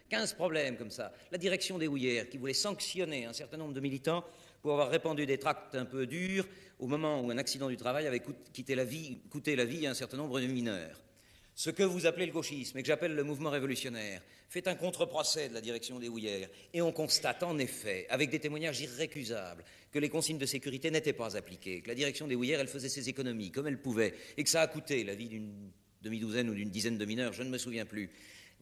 15 problèmes comme ça. La direction des houillères qui voulait sanctionner un certain nombre de militants pour avoir répandu des tracts un peu durs au moment où un accident du travail avait coûté la vie à un certain nombre de mineurs. Ce que vous appelez le gauchisme et que j'appelle le mouvement révolutionnaire fait un contre-procès de la direction des houillères. Et on constate en effet, avec des témoignages irrécusables, que les consignes de sécurité n'étaient pas appliquées, que la direction des houillères, elle faisait ses économies comme elle pouvait, et que ça a coûté la vie d'une demi-douzaine ou d'une dizaine de mineurs, je ne me souviens plus.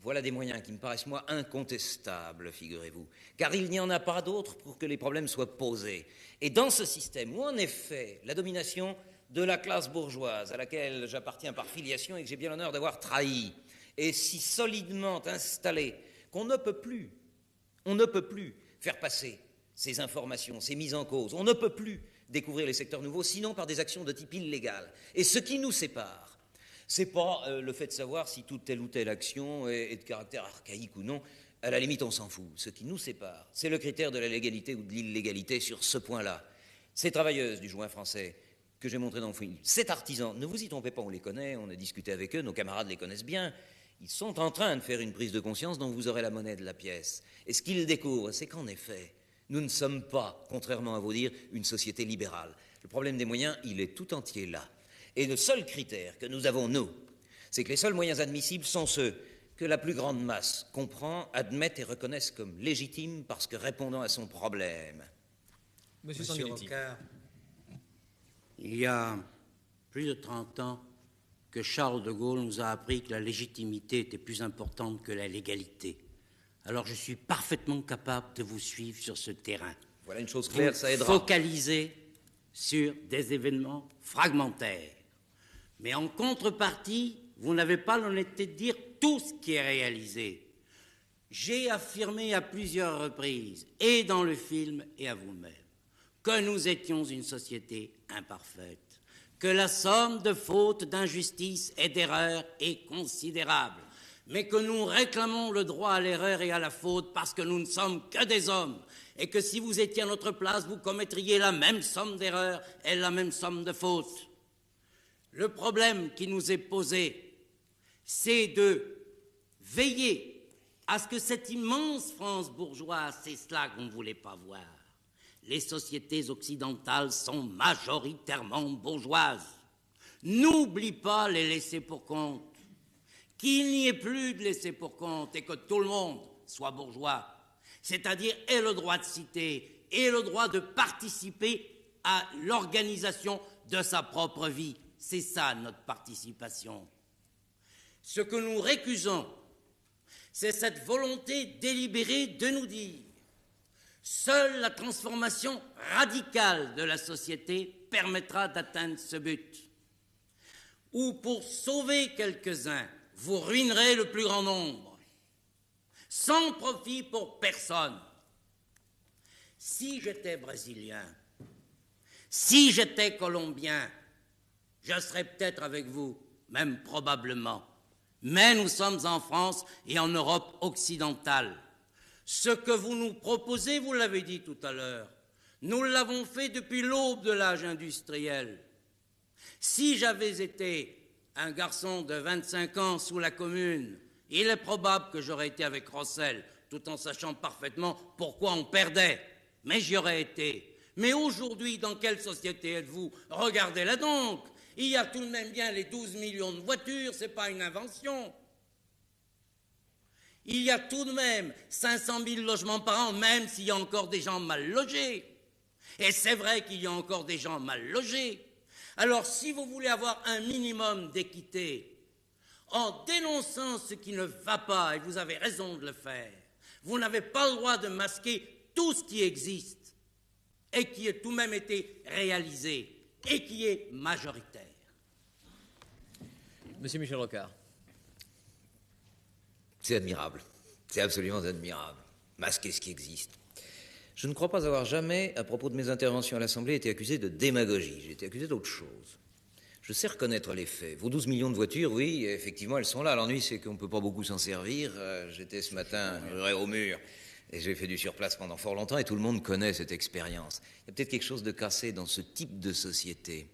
Voilà des moyens qui me paraissent, moi, incontestables, figurez-vous, car il n'y en a pas d'autres pour que les problèmes soient posés. Et dans ce système où, en effet, la domination de la classe bourgeoise, à laquelle j'appartiens par filiation et que j'ai bien l'honneur d'avoir trahi, est si solidement installée qu'on ne peut plus faire passer ces informations, ces mises en cause. On ne peut plus découvrir les secteurs nouveaux, sinon par des actions de type illégal. Et ce qui nous sépare, c'est pas le fait de savoir si toute telle ou telle action est de caractère archaïque ou non. À la limite, on s'en fout. Ce qui nous sépare, c'est le critère de la légalité ou de l'illégalité sur ce point-là. Ces travailleuses du joint français que j'ai montré dans le film, ces artisans, ne vous y trompez pas, on les connaît, on a discuté avec eux, nos camarades les connaissent bien. Ils sont en train de faire une prise de conscience dont vous aurez la monnaie de la pièce. Et ce qu'ils découvrent, c'est qu'en effet, nous ne sommes pas, contrairement à vous dire, une société libérale. Le problème des moyens, il est tout entier là. Et le seul critère que nous avons, nous, c'est que les seuls moyens admissibles sont ceux que la plus grande masse comprend, admette et reconnaisse comme légitimes parce que répondant à son problème. Monsieur Rocard, il y a plus de 30 ans que Charles de Gaulle nous a appris que la légitimité était plus importante que la légalité. Alors je suis parfaitement capable de vous suivre sur ce terrain. Voilà une chose claire, ça aidera. Focaliser sur des événements fragmentaires. Mais en contrepartie, vous n'avez pas l'honnêteté de dire tout ce qui est réalisé. J'ai affirmé à plusieurs reprises, et dans le film et à vous-même, que nous étions une société imparfaite, que la somme de fautes, d'injustices et d'erreurs est considérable, mais que nous réclamons le droit à l'erreur et à la faute parce que nous ne sommes que des hommes, et que si vous étiez à notre place, vous commettriez la même somme d'erreurs et la même somme de fautes. Le problème qui nous est posé, c'est de veiller à ce que cette immense France bourgeoise, c'est cela qu'on ne voulait pas voir. Les sociétés occidentales sont majoritairement bourgeoises. N'oublie pas les laissés pour compte. Qu'il n'y ait plus de laissés pour compte et que tout le monde soit bourgeois, c'est-à-dire ait le droit de citer et le droit de participer à l'organisation de sa propre vie. C'est ça notre participation. Ce que nous récusons, c'est cette volonté délibérée de nous dire seule la transformation radicale de la société permettra d'atteindre ce but. Ou pour sauver quelques-uns, vous ruinerez le plus grand nombre, sans profit pour personne. Si j'étais brésilien, si j'étais colombien, je serais peut-être avec vous, même probablement. Mais nous sommes en France et en Europe occidentale. Ce que vous nous proposez, vous l'avez dit tout à l'heure, nous l'avons fait depuis l'aube de l'âge industriel. Si j'avais été un garçon de 25 ans sous la Commune, il est probable que j'aurais été avec Rossel, tout en sachant parfaitement pourquoi on perdait. Mais j'y aurais été. Mais aujourd'hui, dans quelle société êtes-vous? Regardez-la donc. Il y a tout de même bien les 12 millions de voitures, c'est pas une invention. Il y a tout de même 500 000 logements par an, même s'il y a encore des gens mal logés. Et c'est vrai qu'il y a encore des gens mal logés. Alors, si vous voulez avoir un minimum d'équité, en dénonçant ce qui ne va pas, et vous avez raison de le faire, vous n'avez pas le droit de masquer tout ce qui existe et qui a tout de même été réalisé et qui est majoritaire. Monsieur Michel Rocard. C'est admirable. C'est absolument admirable. Masquer ce qui existe. Je ne crois pas avoir jamais, à propos de mes interventions à l'Assemblée, été accusé de démagogie. J'ai été accusé d'autre chose. Je sais reconnaître les faits. Vos 12 millions de voitures, oui, effectivement, elles sont là. L'ennui, c'est qu'on ne peut pas beaucoup s'en servir. J'étais ce matin au mur et j'ai fait du surplace pendant fort longtemps et tout le monde connaît cette expérience. Il y a peut-être quelque chose de cassé dans ce type de société.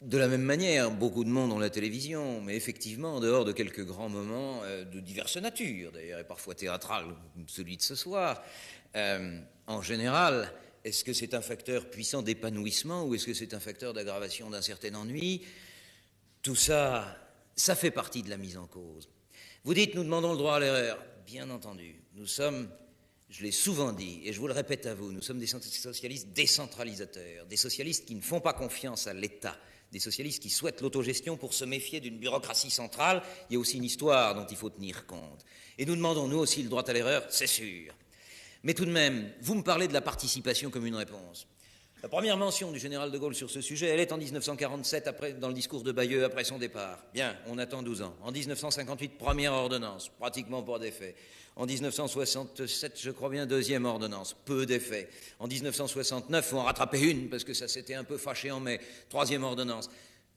De la même manière, beaucoup de monde ont la télévision, mais effectivement, en dehors de quelques grands moments de diverses natures, d'ailleurs, et parfois théâtrales, comme celui de ce soir, en général, est-ce que c'est un facteur puissant d'épanouissement ou est-ce que c'est un facteur d'aggravation d'un certain ennui? Tout ça, ça fait partie de la mise en cause. Vous dites, nous demandons le droit à l'erreur. Bien entendu, nous sommes, je l'ai souvent dit, et je vous le répète à vous, nous sommes des socialistes décentralisateurs, des socialistes qui ne font pas confiance à l'État, des socialistes qui souhaitent l'autogestion pour se méfier d'une bureaucratie centrale. Il y a aussi une histoire dont il faut tenir compte. Et nous demandons, nous aussi, le droit à l'erreur, c'est sûr. Mais tout de même, vous me parlez de la participation comme une réponse. La première mention du général de Gaulle sur ce sujet, elle est en 1947, dans le discours de Bayeux, après son départ. Bien, on attend 12 ans. En 1958, première ordonnance, pratiquement pas d'effet. En 1967, je crois bien, deuxième ordonnance, peu d'effet. En 1969, il faut en rattraper une, parce que ça s'était un peu fâché en mai. Troisième ordonnance.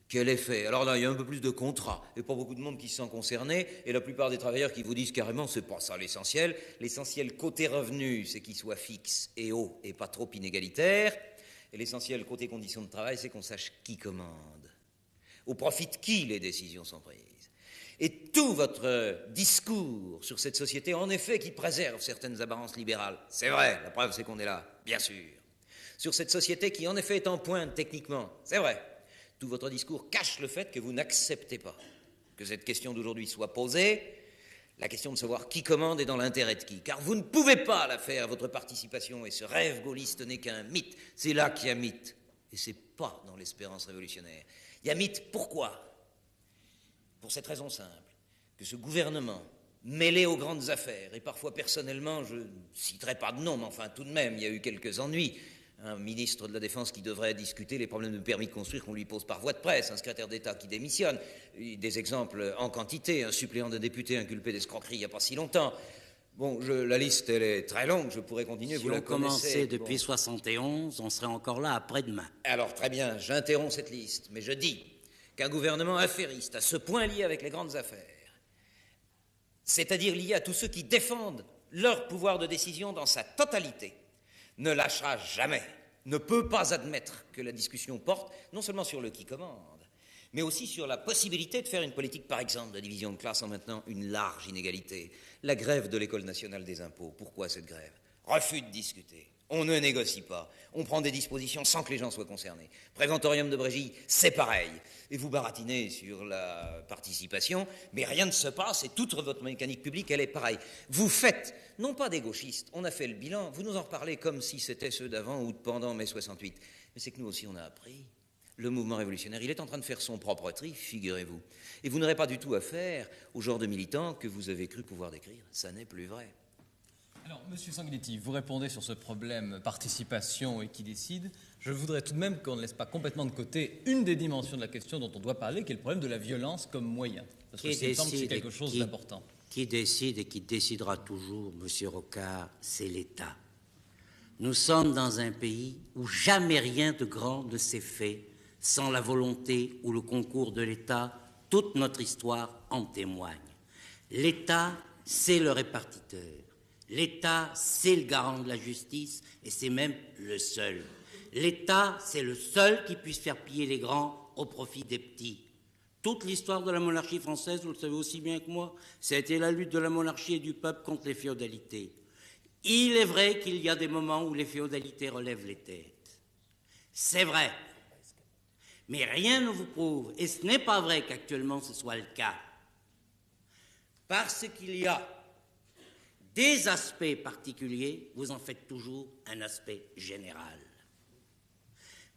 Quel effet? Alors là, il y a un peu plus de contrats, et pas beaucoup de monde qui se sent concerné, et la plupart des travailleurs qui vous disent carrément, c'est pas ça l'essentiel. L'essentiel côté revenu, c'est qu'il soit fixe et haut, et pas trop inégalitaire. Et l'essentiel côté conditions de travail, c'est qu'on sache qui commande. Au profit de qui les décisions sont prises. Et tout votre discours sur cette société, en effet, qui préserve certaines apparences libérales, c'est vrai, la preuve c'est qu'on est là, bien sûr. Sur cette société qui, en effet, est en pointe techniquement, c'est vrai. Tout votre discours cache le fait que vous n'acceptez pas que cette question d'aujourd'hui soit posée, la question de savoir qui commande est dans l'intérêt de qui. Car vous ne pouvez pas la faire, votre participation, et ce rêve gaulliste n'est qu'un mythe. C'est là qu'il y a mythe. Et c'est pas dans l'espérance révolutionnaire. Il y a mythe, pourquoi? Pour cette raison simple, que ce gouvernement, mêlé aux grandes affaires, et parfois personnellement, je ne citerai pas de nom, mais enfin tout de même, il y a eu quelques ennuis. Un ministre de la Défense qui devrait discuter les problèmes de permis de construire qu'on lui pose par voie de presse, un secrétaire d'État qui démissionne, des exemples en quantité, un suppléant de député inculpé d'escroquerie il n'y a pas si longtemps. Bon, la liste, elle est très longue, je pourrais continuer, vous la connaissez. Si on commençait depuis 71, on serait encore là après-demain. Alors, très bien, j'interromps cette liste, mais je dis qu'un gouvernement affairiste, à ce point lié avec les grandes affaires, c'est-à-dire lié à tous ceux qui défendent leur pouvoir de décision dans sa totalité, ne lâchera jamais, ne peut pas admettre que la discussion porte non seulement sur le qui commande, mais aussi sur la possibilité de faire une politique, par exemple, de division de classe en maintenant une large inégalité. La grève de l'École nationale des impôts, pourquoi cette grève? Refus de discuter, on ne négocie pas, on prend des dispositions sans que les gens soient concernés. Préventorium de Brégy, c'est pareil. Et vous baratinez sur la participation, mais rien ne se passe et toute votre mécanique publique, elle est pareille. Vous faites, non pas des gauchistes, on a fait le bilan, vous nous en reparlez comme si c'était ceux d'avant ou de pendant mai 68. Mais c'est que nous aussi on a appris. Le mouvement révolutionnaire, il est en train de faire son propre tri, figurez-vous. Et vous n'aurez pas du tout affaire au genre de militants que vous avez cru pouvoir décrire. Ça n'est plus vrai. Alors, Monsieur Sanguinetti, vous répondez sur ce problème participation et qui décide. Je voudrais tout de même qu'on ne laisse pas complètement de côté une des dimensions de la question dont on doit parler, qui est le problème de la violence comme moyen. Parce que ça me semble que c'est quelque chose d'important. Qui décide et qui décidera toujours, Monsieur Rocard, c'est l'État. Nous sommes dans un pays où jamais rien de grand ne s'est fait sans la volonté ou le concours de l'État. Toute notre histoire en témoigne. L'État, c'est le répartiteur. L'État, c'est le garant de la justice, et c'est même le seul. L'État, c'est le seul qui puisse faire plier les grands au profit des petits. Toute l'histoire de la monarchie française, vous le savez aussi bien que moi, ça a été la lutte de la monarchie et du peuple contre les féodalités. Il est vrai qu'il y a des moments où les féodalités relèvent les têtes. C'est vrai. Mais rien ne vous prouve, et ce n'est pas vrai qu'actuellement ce soit le cas. Parce qu'il y a des aspects particuliers, vous en faites toujours un aspect général.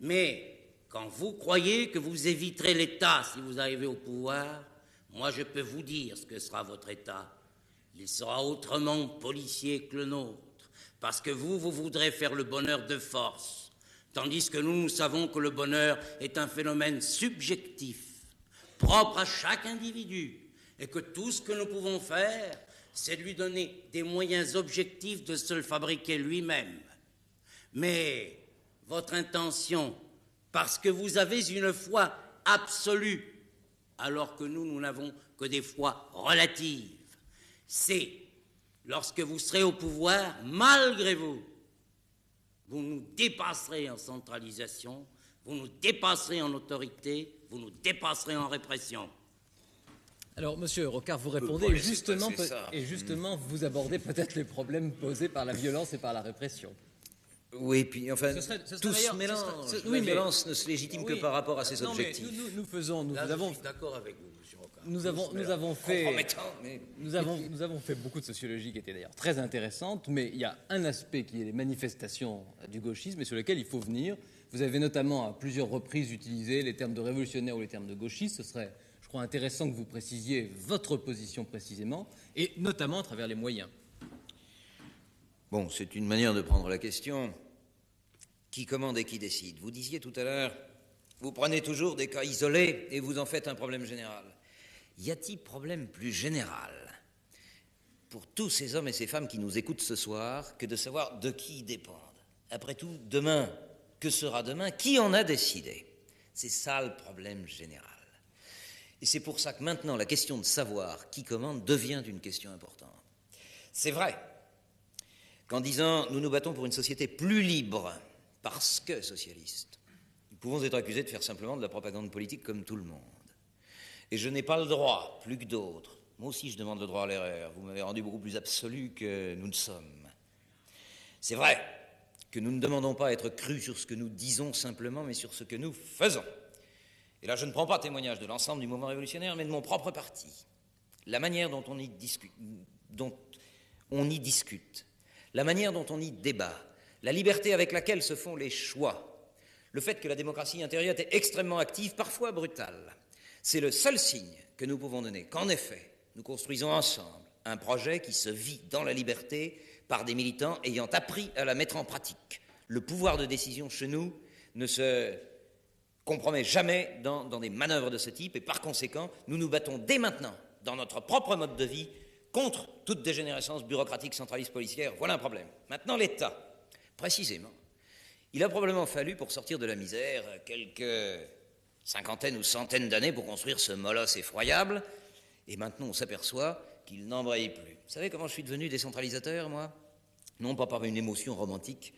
Mais quand vous croyez que vous éviterez l'État si vous arrivez au pouvoir, moi je peux vous dire ce que sera votre État. Il sera autrement policier que le nôtre, parce que vous voudrez faire le bonheur de force, tandis que nous savons que le bonheur est un phénomène subjectif, propre à chaque individu, et que tout ce que nous pouvons faire, c'est de lui donner des moyens objectifs de se le fabriquer lui-même. Mais votre intention, parce que vous avez une foi absolue, alors que nous n'avons que des foi relatives, c'est, lorsque vous serez au pouvoir, malgré vous, vous nous dépasserez en centralisation, vous nous dépasserez en autorité, vous nous dépasserez en répression. Alors, monsieur Rocard, vous répondez pas et laisser justement, passer ça. et justement, vous abordez peut-être les problèmes posés par la violence et par la répression. Oui, puis enfin, Ce serait tout se d'ailleurs- mélange. oui, La mais- violence ne se légitime que Oui. par rapport à ses Non, mais objectifs. nous Là, je avons, suis d'accord avec vous, monsieur Rocard. nous avons fait, Compromettant, mais... nous avons fait beaucoup de sociologie qui était d'ailleurs très intéressante, mais il y a un aspect qui est les manifestations du gauchisme et sur lequel il faut venir. Vous avez notamment à plusieurs reprises utilisé les termes de révolutionnaire ou les termes de gauchiste. Ce serait, je crois, intéressant que vous précisiez votre position précisément, et notamment à travers les moyens. Bon, c'est une manière de prendre la question. Qui commande et qui décide? Vous disiez tout à l'heure, vous prenez toujours des cas isolés et vous en faites un problème général. Y a-t-il problème plus général pour tous ces hommes et ces femmes qui nous écoutent ce soir que de savoir de qui ils dépendent? Après tout, demain, que sera demain? Qui en a décidé? C'est ça le problème général. Et c'est pour ça que maintenant, la question de savoir qui commande devient une question importante. C'est vrai qu'en disant « nous nous battons pour une société plus libre », parce que socialiste, nous pouvons être accusés de faire simplement de la propagande politique comme tout le monde. Et je n'ai pas le droit, plus que d'autres. Moi aussi, je demande le droit à l'erreur. Vous m'avez rendu beaucoup plus absolu que nous ne sommes. C'est vrai que nous ne demandons pas à être crus sur ce que nous disons simplement, mais sur ce que nous faisons. Et là, je ne prends pas témoignage de l'ensemble du mouvement révolutionnaire, mais de mon propre parti. La manière dont on y discute, la manière dont on y débat, la liberté avec laquelle se font les choix, le fait que la démocratie intérieure est extrêmement active, parfois brutale, c'est le seul signe que nous pouvons donner qu'en effet, nous construisons ensemble un projet qui se vit dans la liberté par des militants ayant appris à la mettre en pratique. Le pouvoir de décision chez nous ne se compromet jamais dans des manœuvres de ce type et par conséquent, nous nous battons dès maintenant, dans notre propre mode de vie, contre toute dégénérescence bureaucratique, centraliste, policière. Voilà un problème. Maintenant, l'État. Précisément, il a probablement fallu, pour sortir de la misère, quelques cinquantaines ou centaines d'années pour construire ce molosse effroyable, et maintenant on s'aperçoit qu'il n'embraye plus. Vous savez comment je suis devenu décentralisateur, moi? Non pas par une émotion romantique,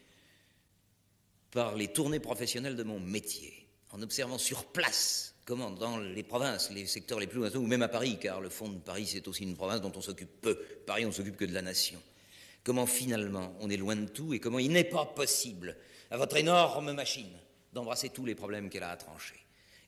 par les tournées professionnelles de mon métier, en observant sur place comment, dans les provinces, les secteurs les plus lointains, ou même à Paris, car le fond de Paris, c'est aussi une province dont on s'occupe peu. Paris, on s'occupe que de la nation. Comment finalement on est loin de tout et comment il n'est pas possible à votre énorme machine d'embrasser tous les problèmes qu'elle a à trancher.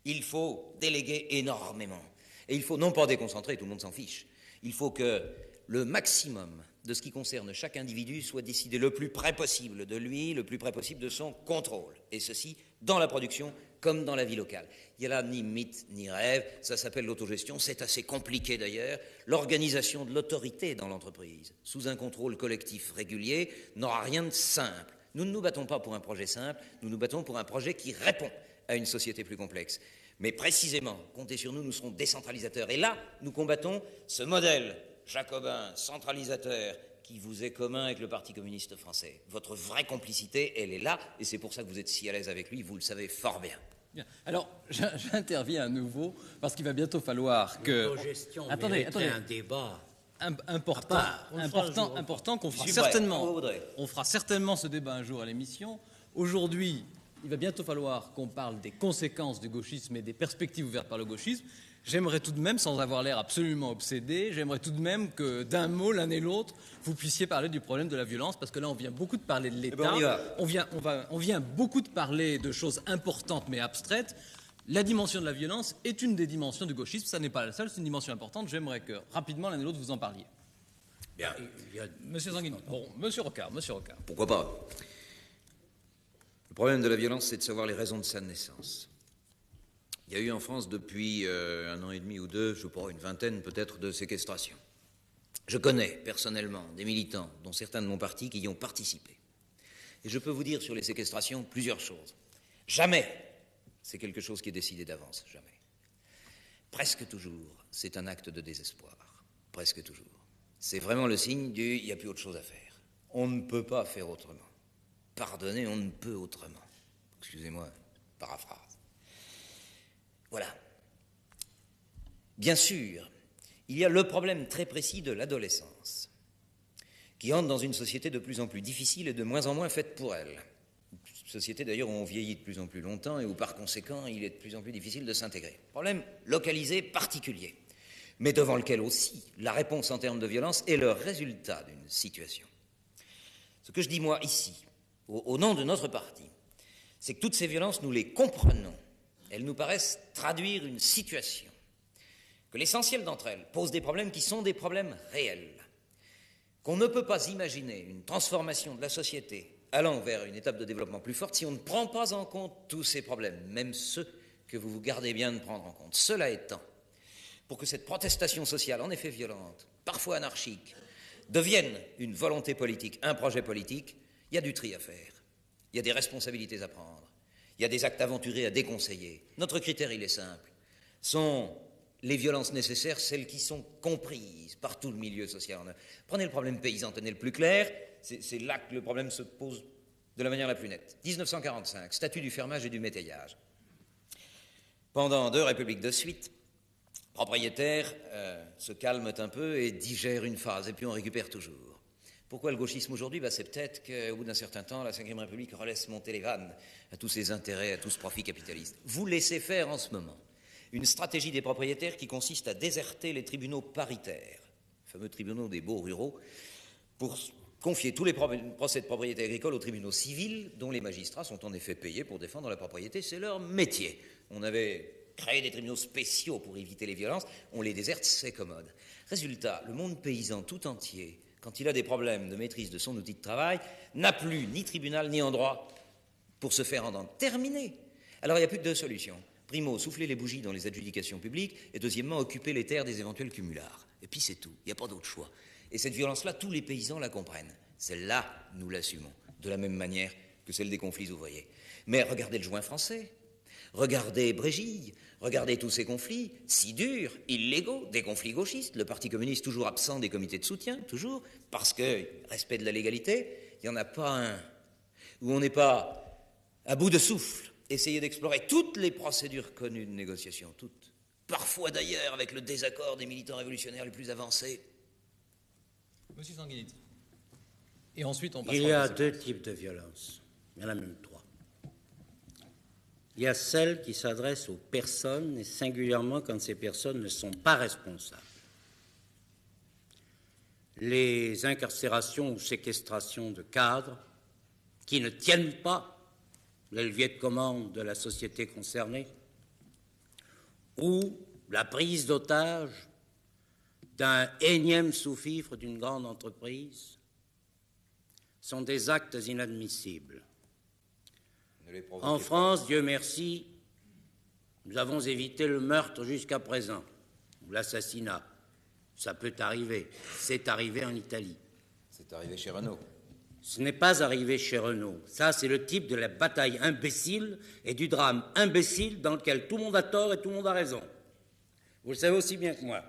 Il faut déléguer énormément. Et il faut non pas déconcentrer, tout le monde s'en fiche. Il faut que le maximum de ce qui concerne chaque individu soit décidé le plus près possible de lui, le plus près possible de son contrôle. Et ceci dans la production comme dans la vie locale. Il n'y a là ni mythe ni rêve, ça s'appelle l'autogestion, c'est assez compliqué d'ailleurs. L'organisation de l'autorité dans l'entreprise, sous un contrôle collectif régulier, n'aura rien de simple. Nous ne nous battons pas pour un projet simple, nous nous battons pour un projet qui répond à une société plus complexe. Mais précisément, comptez sur nous, nous serons décentralisateurs. Et là, nous combattons ce modèle jacobin, centralisateur, qui vous est commun avec le Parti communiste français. Votre vraie complicité, elle est là, et c'est pour ça que vous êtes si à l'aise avec lui, vous le savez fort bien. Bien. Alors, j'interviens à nouveau, parce qu'il va bientôt falloir que... L'autogestion Attendez. mériterait un débat. Important qu'on fera Je suis prêt, certainement. quand vous voudrez. On fera certainement ce débat un jour à l'émission. Aujourd'hui, il va bientôt falloir qu'on parle des conséquences du gauchisme et des perspectives ouvertes par le gauchisme. J'aimerais tout de même, sans avoir l'air absolument obsédé, j'aimerais tout de même que d'un mot, l'un et l'autre, vous puissiez parler du problème de la violence, parce que là, on vient beaucoup de parler de l'État. on y va. On vient beaucoup de parler de choses importantes mais abstraites. La dimension de la violence est une des dimensions du gauchisme. Ça n'est pas la seule, c'est une dimension importante. J'aimerais que, rapidement, l'un et l'autre, vous en parliez. Bien. Monsieur Sanguinetti. Bon, Monsieur Rocard. Pourquoi pas? Le problème de la violence, c'est de savoir les raisons de sa naissance. Il y a eu en France depuis 1 an et demi ou 2, je crois une vingtaine peut-être, de séquestrations. Je connais personnellement des militants, dont certains de mon parti, qui y ont participé. Et je peux vous dire sur les séquestrations plusieurs choses. Jamais c'est quelque chose qui est décidé d'avance, jamais. Presque toujours, c'est un acte de désespoir. Presque toujours. C'est vraiment le signe du « il n'y a plus autre chose à faire ». On ne peut pas faire autrement. Pardonnez, on ne peut autrement. Excusez-moi, paraphrase. Voilà. Bien sûr, il y a le problème très précis de l'adolescence, qui entre dans une société de plus en plus difficile et de moins en moins faite pour elle. société d'ailleurs où on vieillit de plus en plus longtemps et où par conséquent il est de plus en plus difficile de s'intégrer. Problème localisé, particulier, mais devant lequel aussi la réponse en termes de violence est le résultat d'une situation. Ce que je dis moi ici, au nom de notre parti, c'est que toutes ces violences, nous les comprenons. Elles nous paraissent traduire une situation, que l'essentiel d'entre elles posent des problèmes qui sont des problèmes réels, qu'on ne peut pas imaginer une transformation de la société allant vers une étape de développement plus forte si on ne prend pas en compte tous ces problèmes, même ceux que vous vous gardez bien de prendre en compte. Cela étant, pour que cette protestation sociale, en effet violente, parfois anarchique, devienne une volonté politique, un projet politique, il y a du tri à faire, il y a des responsabilités à prendre, il y a des actes aventurés à déconseiller. Notre critère, il est simple, sont les violences nécessaires, celles qui sont comprises par tout le milieu social. Prenez le problème paysan, tenez le plus clair, c'est là que le problème se pose de la manière la plus nette. 1945, statut du fermage et du métayage. Pendant 2 républiques de suite, propriétaires se calment un peu et digèrent une phase, et puis on récupère toujours. Pourquoi le gauchisme aujourd'hui? C'est peut-être qu'au bout d'un certain temps, la Ve République relaisse monter les vannes à tous ses intérêts, à tout ce profit capitaliste. Vous laissez faire en ce moment une stratégie des propriétaires qui consiste à déserter les tribunaux paritaires, les fameux tribunaux des baux ruraux, pour confier tous les procès de propriété agricole aux tribunaux civils, dont les magistrats sont en effet payés pour défendre la propriété, c'est leur métier. On avait créé des tribunaux spéciaux pour éviter les violences, on les déserte, c'est commode. Résultat, le monde paysan tout entier, quand il a des problèmes de maîtrise de son outil de travail, n'a plus ni tribunal ni endroit pour se faire entendre. Terminé. Alors il n'y a plus que 2 solutions. Primo, souffler les bougies dans les adjudications publiques, et deuxièmement, occuper les terres des éventuels cumulards. Et puis c'est tout, il n'y a pas d'autre choix. Et cette violence-là, tous les paysans la comprennent. Celle-là, nous l'assumons, de la même manière que celle des conflits ouvriers. Mais regardez le joint français, regardez Brésil, regardez tous ces conflits, si durs, illégaux, des conflits gauchistes, le Parti communiste toujours absent des comités de soutien, toujours, parce que, respect de la légalité, il n'y en a pas un où on n'est pas à bout de souffle. Essayez d'explorer toutes les procédures connues de négociation, toutes. Parfois d'ailleurs avec le désaccord des militants révolutionnaires les plus avancés. Monsieur Sanguinetti. Et ensuite, on passe. Il y a 2 types de violences. Il y en a même 3. Il y a celles qui s'adressent aux personnes, et singulièrement quand ces personnes ne sont pas responsables. Les incarcérations ou séquestrations de cadres qui ne tiennent pas le levier de commande de la société concernée, ou la prise d'otage d'un énième sous-fifre d'une grande entreprise, sont des actes inadmissibles. En France, Dieu merci, nous avons évité le meurtre jusqu'à présent, ou l'assassinat. Ça peut arriver. C'est arrivé en Italie. C'est arrivé chez Renault. Ce n'est pas arrivé chez Renault. Ça, c'est le type de la bataille imbécile et du drame imbécile dans lequel tout le monde a tort et tout le monde a raison. Vous le savez aussi bien que moi.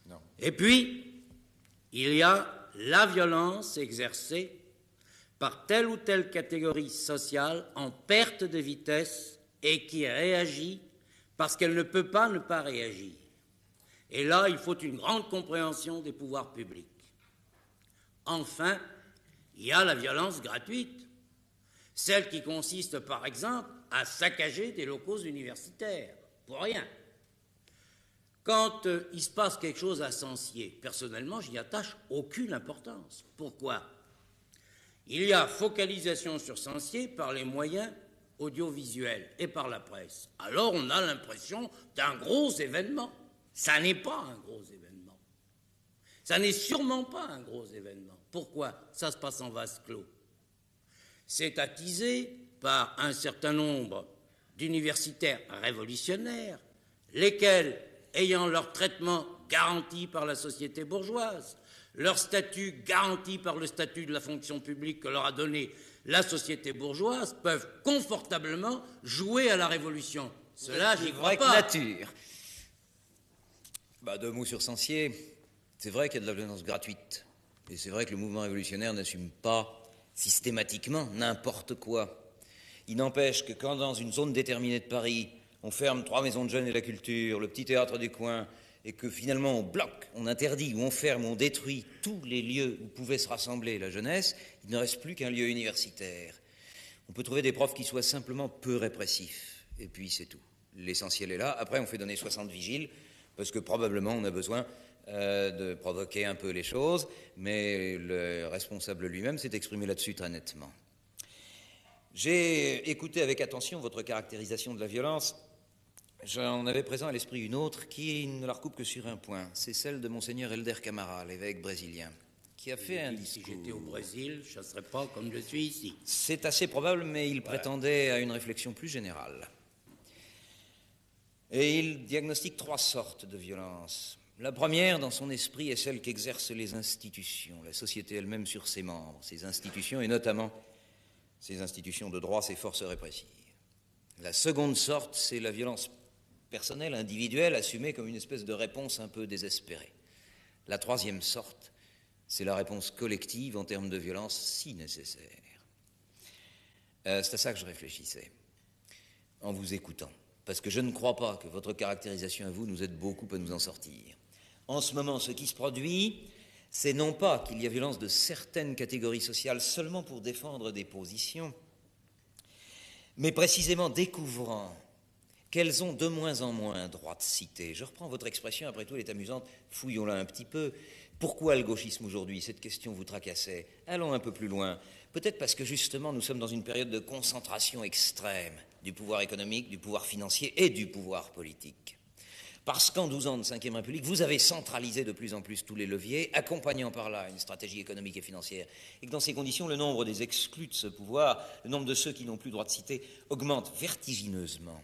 Non. Et puis, il y a la violence exercée par telle ou telle catégorie sociale en perte de vitesse et qui réagit parce qu'elle ne peut pas ne pas réagir. Et là, il faut une grande compréhension des pouvoirs publics. Enfin, il y a la violence gratuite, celle qui consiste, par exemple, à saccager des locaux universitaires, pour rien. Quand il se passe quelque chose à Sancier, personnellement, je n'y attache aucune importance. Pourquoi? Il y a focalisation sur Sancier par les moyens audiovisuels et par la presse. Alors on a l'impression d'un gros événement. Ça n'est pas un gros événement. Ça n'est sûrement pas un gros événement. Pourquoi? Ça se passe en vase clos. C'est attisé par un certain nombre d'universitaires révolutionnaires, lesquels, ayant leur traitement garanti par la société bourgeoise, leur statut garanti par le statut de la fonction publique que leur a donné la société bourgeoise, peuvent confortablement jouer à la révolution. Cela, j'y crois pas. Nature. 2 mots sur Sancier. C'est vrai qu'il y a de la violence gratuite. Et c'est vrai que le mouvement révolutionnaire n'assume pas systématiquement n'importe quoi. Il n'empêche que quand dans une zone déterminée de Paris, on ferme 3 maisons de jeunes et la culture, le petit théâtre du coin, et que finalement on bloque, on interdit, ou on ferme, on détruit tous les lieux où pouvait se rassembler la jeunesse, il ne reste plus qu'un lieu universitaire, On peut trouver des profs qui soient simplement peu répressifs, et puis c'est tout. L'essentiel est là. Après, on fait donner 60 vigiles, parce que probablement on a besoin de provoquer un peu les choses, mais le responsable lui-même s'est exprimé là-dessus très nettement. J'ai écouté avec attention votre caractérisation de la violence. J'en avais présent à l'esprit une autre qui ne la recoupe que sur un point. C'est celle de Monseigneur Helder Camara, l'évêque brésilien, qui a fait un discours. Si j'étais au Brésil, je ne serais pas comme je suis ici. C'est assez probable, mais il prétendait à une réflexion plus générale. Et il diagnostique 3 sortes de violence. La première, dans son esprit, est celle qu'exercent les institutions, la société elle-même sur ses membres, ses institutions, et notamment ses institutions de droit, ses forces répressives. La seconde sorte, c'est la violence personnelle, individuelle, assumée comme une espèce de réponse un peu désespérée. La troisième sorte, c'est la réponse collective en termes de violence si nécessaire. C'est à ça que je réfléchissais, en vous écoutant, parce que je ne crois pas que votre caractérisation à vous nous aide beaucoup à nous en sortir. En ce moment, ce qui se produit, c'est non pas qu'il y a violence de certaines catégories sociales seulement pour défendre des positions, mais précisément découvrant qu'elles ont de moins en moins droit de citer. Je reprends votre expression, après tout, elle est amusante, fouillons-la un petit peu. Pourquoi le gauchisme aujourd'hui? Cette question vous tracassait. Allons un peu plus loin. Peut-être parce que justement nous sommes dans une période de concentration extrême du pouvoir économique, du pouvoir financier et du pouvoir politique. Parce qu'en 12 ans de Ve République, vous avez centralisé de plus en plus tous les leviers, accompagnant par là une stratégie économique et financière. Et que dans ces conditions, le nombre des exclus de ce pouvoir, le nombre de ceux qui n'ont plus droit de citer, augmente vertigineusement.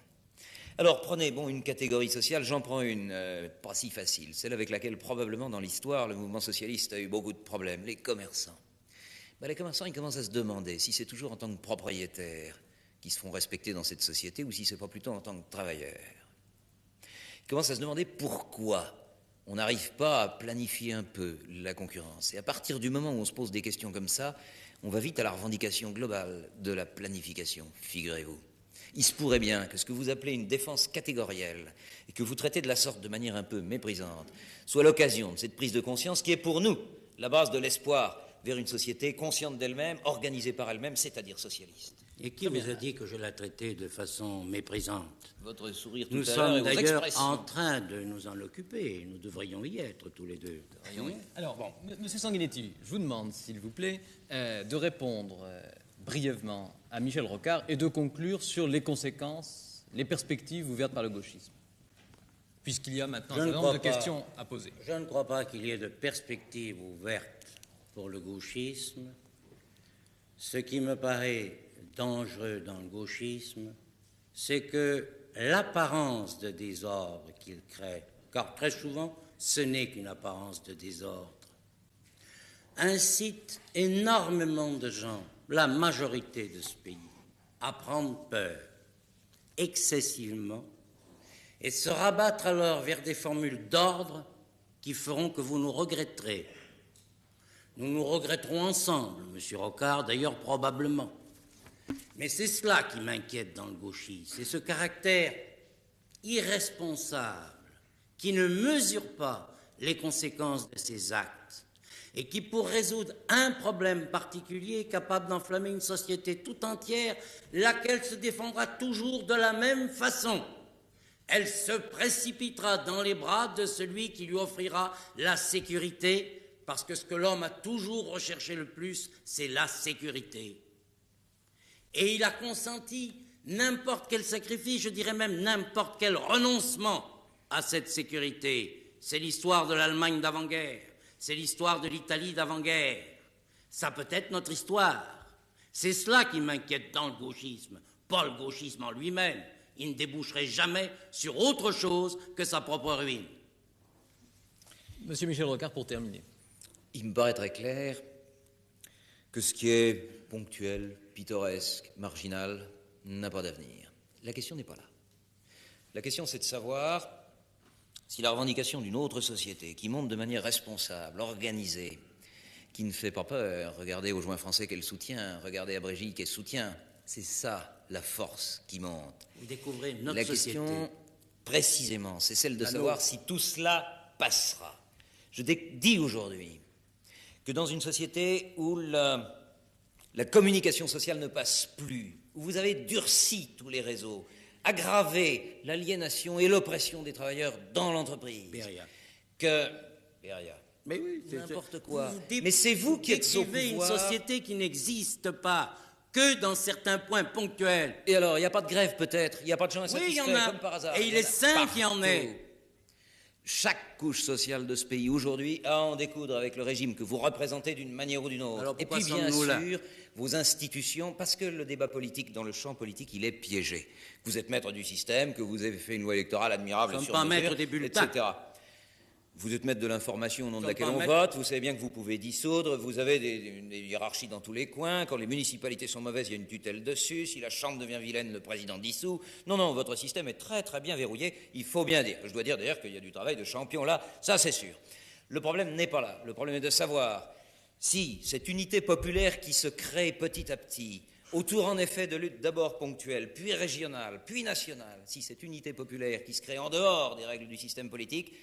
Alors prenez une catégorie sociale, j'en prends une, pas si facile, celle avec laquelle probablement dans l'histoire le mouvement socialiste a eu beaucoup de problèmes, les commerçants. Les commerçants, ils commencent à se demander si c'est toujours en tant que propriétaires qu'ils se font respecter dans cette société ou si c'est pas plutôt en tant que travailleurs. Ils commencent à se demander pourquoi on n'arrive pas à planifier un peu la concurrence. Et à partir du moment où on se pose des questions comme ça, on va vite à la revendication globale de la planification, figurez-vous. Il se pourrait bien que ce que vous appelez une défense catégorielle et que vous traitez de la sorte de manière un peu méprisante soit l'occasion de cette prise de conscience qui est pour nous la base de l'espoir vers une société consciente d'elle-même, organisée par elle-même, c'est-à-dire socialiste. Et qui vous a dit que je la traitais de façon méprisante? Votre sourire tout Nous à l'heure et sommes vos d'ailleurs expressions. en train de nous en occuper. Nous devrions y être tous les deux. Alors, Monsieur Sanguinetti, je vous demande, s'il vous plaît, de répondre brièvement à Michel Rocard et de conclure sur les conséquences, les perspectives ouvertes par le gauchisme, puisqu'il y a maintenant un certain nombre de questions à poser. Je ne crois pas qu'il y ait de perspectives ouvertes pour le gauchisme. Ce qui me paraît dangereux dans le gauchisme, c'est que l'apparence de désordre qu'il crée, car très souvent ce n'est qu'une apparence de désordre, incite énormément de gens, la majorité de ce pays, à prendre peur excessivement et se rabattre alors vers des formules d'ordre qui feront que vous nous regretterez. Nous nous regretterons ensemble, M. Rocard, d'ailleurs probablement. Mais c'est cela qui m'inquiète dans le gauchisme, c'est ce caractère irresponsable qui ne mesure pas les conséquences de ses actes et qui, pour résoudre un problème particulier, est capable d'enflammer une société tout entière, laquelle se défendra toujours de la même façon. Elle se précipitera dans les bras de celui qui lui offrira la sécurité, parce que ce que l'homme a toujours recherché le plus, c'est la sécurité. Et il a consenti n'importe quel sacrifice, je dirais même n'importe quel renoncement à cette sécurité. C'est l'histoire de l'Allemagne d'avant-guerre, c'est l'histoire de l'Italie d'avant-guerre. Ça peut être notre histoire. C'est cela qui m'inquiète dans le gauchisme, pas le gauchisme en lui-même. Il ne déboucherait jamais sur autre chose que sa propre ruine. Monsieur Michel Rocard, pour terminer. Il me paraît très clair que ce qui est ponctuel, pittoresque, marginal, n'a pas d'avenir. La question n'est pas là. La question, c'est de savoir si la revendication d'une autre société qui monte de manière responsable, organisée, qui ne fait pas peur, regardez au joint français qu'elle soutient, regardez à Brigitte qu'elle soutient, c'est ça la force qui monte. Vous découvrez notre La société. question, précisément, c'est celle de La savoir nôtre. si tout cela passera. Je dis aujourd'hui que dans une société où La communication sociale ne passe plus. Vous avez durci tous les réseaux, aggravé l'aliénation et l'oppression des travailleurs dans l'entreprise. Beria. Beria. Mais oui, N'importe quoi. Vous Mais c'est vous qui êtes au décrivez une pouvoir. société qui n'existe pas, que dans certains points ponctuels. Et alors, il n'y a pas de grève peut-être, il n'y a pas de gens Oui, insatisfaits il y en a. comme par hasard. Et il est sain qu'il y en ait. Partout. Chaque couche sociale de ce pays aujourd'hui a à en découdre avec le régime que vous représentez d'une manière ou d'une autre. Alors Et pourquoi puis bien sommes-nous là sûr, vos institutions, parce que le débat politique, dans le champ politique, il est piégé. Vous êtes maître du système, que vous avez fait une loi électorale admirable, Nous ne sur sommes pas mesure, maîtres des bulletins. etc. Vous êtes maître de l'information au nom de Nous laquelle sommes on pas vote, vous savez bien que vous pouvez dissoudre, vous avez des hiérarchies dans tous les coins, quand les municipalités sont mauvaises, il y a une tutelle dessus, si la chambre devient vilaine, le président dissout. Non, non, votre système est très très bien verrouillé, il faut bien dire. Je dois dire d'ailleurs qu'il y a du travail de champion là, ça c'est sûr. Le problème n'est pas là, le problème est de savoir si cette unité populaire qui se crée petit à petit, autour en effet de luttes d'abord ponctuelles, puis régionales, puis nationales, si cette unité populaire qui se crée en dehors des règles du système politique,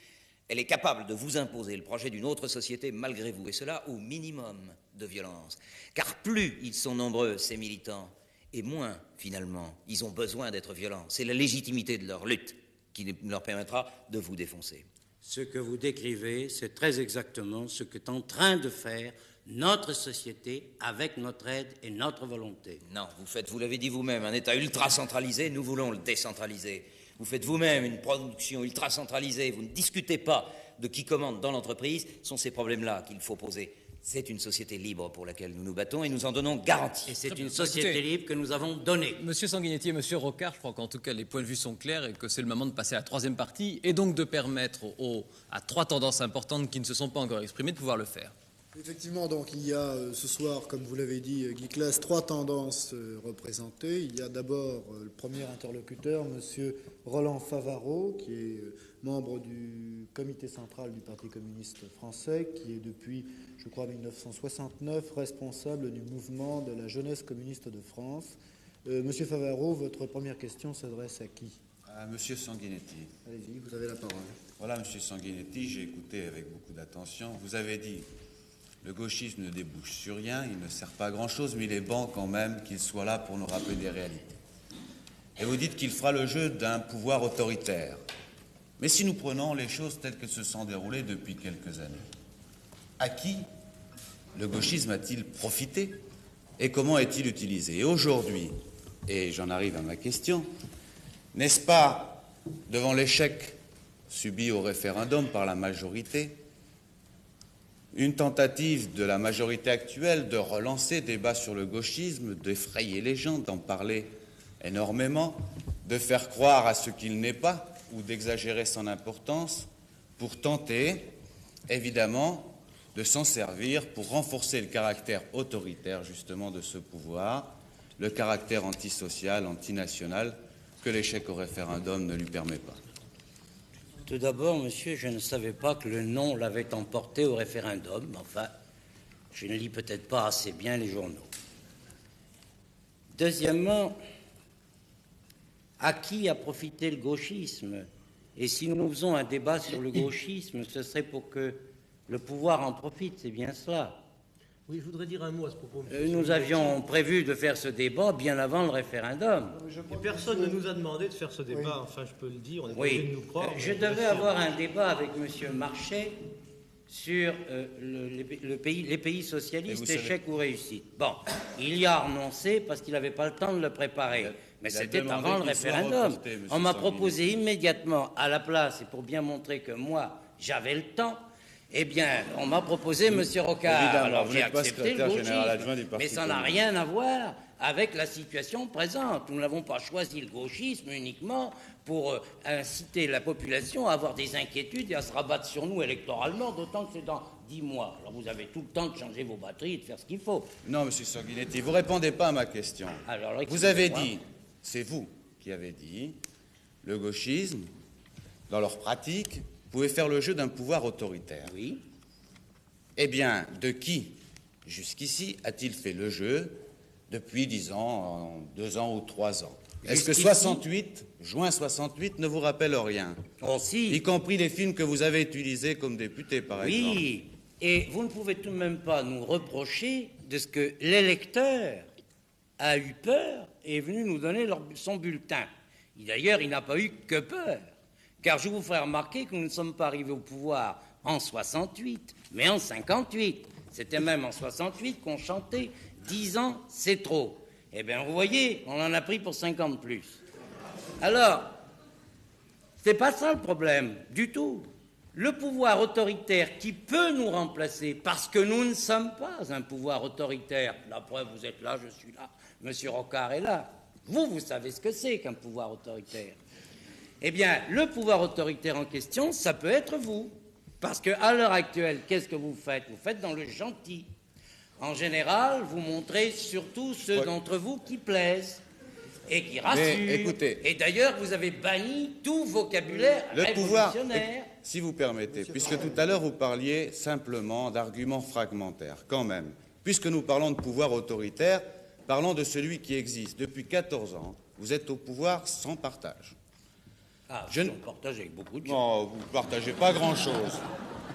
elle est capable de vous imposer le projet d'une autre société malgré vous, et cela au minimum de violence. Car plus ils sont nombreux, ces militants, et moins, finalement, ils ont besoin d'être violents. C'est la légitimité de leur lutte qui leur permettra de vous défoncer. Ce que vous décrivez, c'est très exactement ce qu'est en train de faire notre société avec notre aide et notre volonté. Non, vous l'avez dit vous-même, un État ultra centralisé, nous voulons le décentraliser. Vous faites vous-même une production ultra centralisée, vous ne discutez pas de qui commande dans l'entreprise, ce sont ces problèmes-là qu'il faut poser. C'est une société libre pour laquelle nous nous battons et nous en donnons garantie. Et c'est Très une bien. société Écoutez, libre que nous avons donnée. Monsieur Sanguinetti et Monsieur Rocard, je crois qu'en tout cas les points de vue sont clairs et que c'est le moment de passer à la troisième partie et donc de permettre à trois tendances importantes qui ne se sont pas encore exprimées de pouvoir le faire. Effectivement, donc il y a ce soir, comme vous l'avez dit, Guy Claes, trois tendances représentées. Il y a d'abord le premier interlocuteur, Monsieur Roland Favaro, qui est membre du comité central du Parti communiste français, qui est depuis, je crois, 1969, responsable du mouvement de la jeunesse communiste de France. Monsieur Favaro, votre première question s'adresse à qui? À Monsieur Sanguinetti. Allez-y, vous avez la parole. Voilà, Monsieur Sanguinetti, j'ai écouté avec beaucoup d'attention. Vous avez dit, le gauchisme ne débouche sur rien, il ne sert pas à grand-chose, mais il est bon quand même qu'il soit là pour nous rappeler des réalités. Et vous dites qu'il fera le jeu d'un pouvoir autoritaire. Mais si nous prenons les choses telles qu'elles se sont déroulées depuis quelques années, à qui le gauchisme a-t-il profité et comment est-il utilisé? Et aujourd'hui, et j'en arrive à ma question, n'est-ce pas, devant l'échec subi au référendum par la majorité, une tentative de la majorité actuelle de relancer débat sur le gauchisme, d'effrayer les gens, d'en parler énormément, de faire croire à ce qu'il n'est pas ou d'exagérer son importance pour tenter, évidemment, de s'en servir pour renforcer le caractère autoritaire, justement, de ce pouvoir, le caractère antisocial, antinational, que l'échec au référendum ne lui permet pas. Tout d'abord, monsieur, je ne savais pas que le non l'avait emporté au référendum. Enfin, je ne lis peut-être pas assez bien les journaux. Deuxièmement, à qui a profité le gauchisme? Et si nous faisons un débat sur le gauchisme, ce serait pour que le pouvoir en profite, c'est bien cela. Oui, je voudrais dire un mot à ce propos. Nous avions prévu de faire ce débat bien avant le référendum. Et personne ne nous a demandé de faire ce débat, enfin je peux le dire, on n'est pas obligé Oui, de nous croire. je devais avoir un débat avec M. Marchais sur les pays socialistes, échec ou réussite. Bon, il y a renoncé parce qu'il n'avait pas le temps de le préparer. Mais il a c'était demandé avant le qu'il soit référendum. reporté, monsieur On m'a Sanguinetti. proposé immédiatement à la place, et pour bien montrer que moi, j'avais le temps, eh bien, on m'a proposé M. Rocard. Évidemment, Alors vous j'ai n'êtes pas accepté le secrétaire général gauchisme. adjoint du Parti Mais ça n'a communiste. rien à voir avec la situation présente. Nous n'avons pas choisi le gauchisme uniquement pour inciter la population à avoir des inquiétudes et à se rabattre sur nous électoralement, d'autant que c'est dans 10 mois. Alors vous avez tout le temps de changer vos batteries et de faire ce qu'il faut. Non, Monsieur Sanguinetti, vous ne répondez pas à ma question. Alors, Vous avez excusez-moi. dit, c'est vous qui avez dit, le gauchisme, dans leur pratique, pouvait faire le jeu d'un pouvoir autoritaire. Oui. Eh bien, de qui, jusqu'ici, a-t-il fait le jeu depuis, disons, 2 ans ou 3 ans? Est-ce que Jusqu'ici juin 68 ne vous rappelle rien? Oh, si. Y compris les films que vous avez utilisés comme député, par exemple. Oui. Et vous ne pouvez tout de même pas nous reprocher de ce que l'électeur a eu peur et est venu nous donner son bulletin. D'ailleurs, il n'a pas eu que peur, car je vous ferai remarquer que nous ne sommes pas arrivés au pouvoir en 68, mais en 58. C'était même en 68 qu'on chantait « 10 ans, c'est trop ». Eh bien, vous voyez, on en a pris pour 50 plus. Alors, c'est pas ça le problème, du tout. Le pouvoir autoritaire qui peut nous remplacer, parce que nous ne sommes pas un pouvoir autoritaire. La preuve, vous êtes là, je suis là, M. Rocard est là. Vous savez ce que c'est qu'un pouvoir autoritaire. Eh bien, le pouvoir autoritaire en question, ça peut être vous. Parce qu'à l'heure actuelle, qu'est-ce que vous faites? Vous faites dans le gentil. En général, vous montrez surtout ceux d'entre vous qui plaisent et qui rassurent. Mais, écoutez, et d'ailleurs, vous avez banni tout vocabulaire révolutionnaire. Si vous permettez, puisque tout à l'heure vous parliez simplement d'arguments fragmentaires, quand même, puisque nous parlons de pouvoir autoritaire, parlons de celui qui existe. Depuis 14 ans, vous êtes au pouvoir sans partage. Ah, je ne partage avec beaucoup de gens. Non, vous ne partagez pas grand-chose.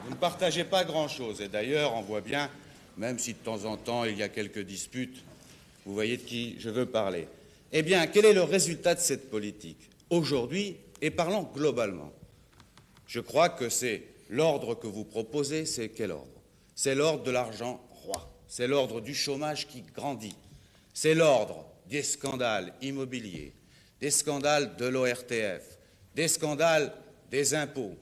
Vous ne partagez pas grand-chose. Et d'ailleurs, on voit bien, même si de temps en temps il y a quelques disputes, vous voyez de qui je veux parler. Eh bien, quel est le résultat de cette politique aujourd'hui, et parlons globalement? Je crois que c'est l'ordre que vous proposez, c'est quel ordre? C'est l'ordre de l'argent roi, c'est l'ordre du chômage qui grandit, c'est l'ordre des scandales immobiliers, des scandales de l'ORTF, des scandales des impôts.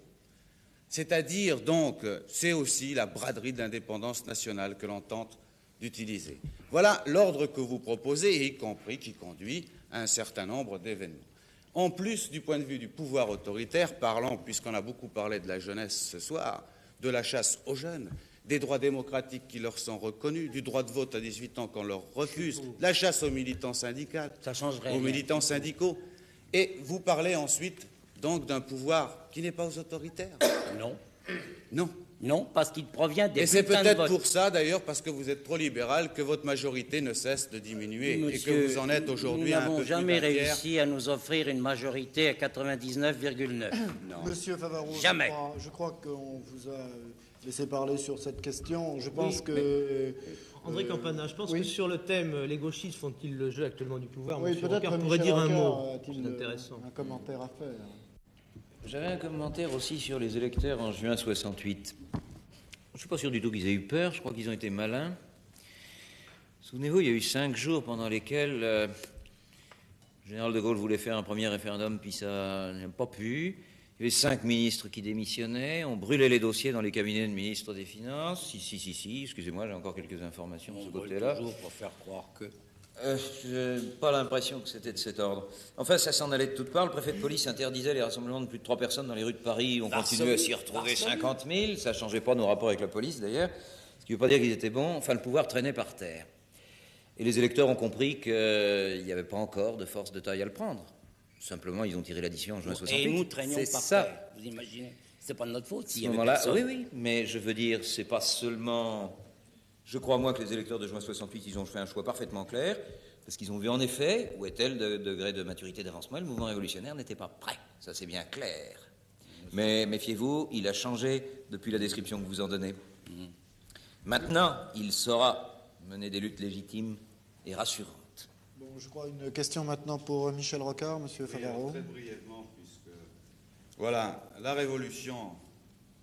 C'est-à-dire, donc, c'est aussi la braderie de l'indépendance nationale que l'on tente d'utiliser. Voilà l'ordre que vous proposez, y compris qui conduit à un certain nombre d'événements. En plus, du point de vue du pouvoir autoritaire, parlons, puisqu'on a beaucoup parlé de la jeunesse ce soir, de la chasse aux jeunes, des droits démocratiques qui leur sont reconnus, du droit de vote à 18 ans qu'on leur refuse, la chasse aux militants syndicaux, aux militants syndicaux. Et vous parlez ensuite, donc, d'un pouvoir qui n'est pas aux autoritaires. Non. Non. Non, parce qu'il provient des Et c'est bulletins de peut-être vote. pour ça, d'ailleurs, parce que vous êtes trop libéral, que votre majorité ne cesse de diminuer Monsieur, et que vous en êtes aujourd'hui à un peu nous plus n'avons jamais d'un tiers. réussi à nous offrir une majorité à 99,9. Non. Monsieur Favaro, Jamais. je crois qu'on vous a laissé parler sur cette question. Je pense que... André Campana, je pense oui. que sur le thème les gauchistes font-ils le jeu actuellement du pouvoir, Oui, Monsieur peut-être Rocard que pourrait Michel dire un Rocard mot. a-t-il C'est intéressant. un commentaire à faire. J'avais un commentaire aussi sur les électeurs en juin 68. Je ne suis pas sûr du tout qu'ils aient eu peur, je crois qu'ils ont été malins. Souvenez-vous, il y a eu 5 jours pendant lesquels le général de Gaulle voulait faire un premier référendum, puis ça n'a pas pu. Il y avait 5 ministres qui démissionnaient, on brûlait les dossiers dans les cabinets de ministres des Finances. Si, excusez-moi, j'ai encore quelques informations de ce côté-là. Toujours pour faire croire que... Je n'ai pas l'impression que c'était de cet ordre. Enfin, ça s'en allait de toutes parts. Le préfet de police interdisait les rassemblements de plus de 3 personnes dans les rues de Paris. On continuait à s'y retrouver 50 000. Ça ne changeait pas nos rapports avec la police, d'ailleurs. Ce qui ne veut pas dire qu'ils étaient bons. Enfin, le pouvoir traînait par terre. Et les électeurs ont compris qu'il n'y avait pas encore de force de taille à le prendre. Simplement, ils ont tiré l'addition en juin 68. Et nous traînions C'est par ça. terre, vous imaginez. C'est pas de notre faute À s'il ce y avait moment-là, personne. oui, mais je veux dire, c'est pas seulement... Je crois, moi, que les électeurs de juin 68, ils ont fait un choix parfaitement clair, parce qu'ils ont vu en effet où est-elle le degré de maturité d'avancement, et le mouvement révolutionnaire n'était pas prêt. Ça, c'est bien clair. Mais méfiez-vous, il a changé depuis la description que vous en donnez. Maintenant, il saura mener des luttes légitimes et rassurantes. Bon, je crois une question maintenant pour Michel Rocard, Monsieur Favaro. Très brièvement, puisque... Voilà, la révolution,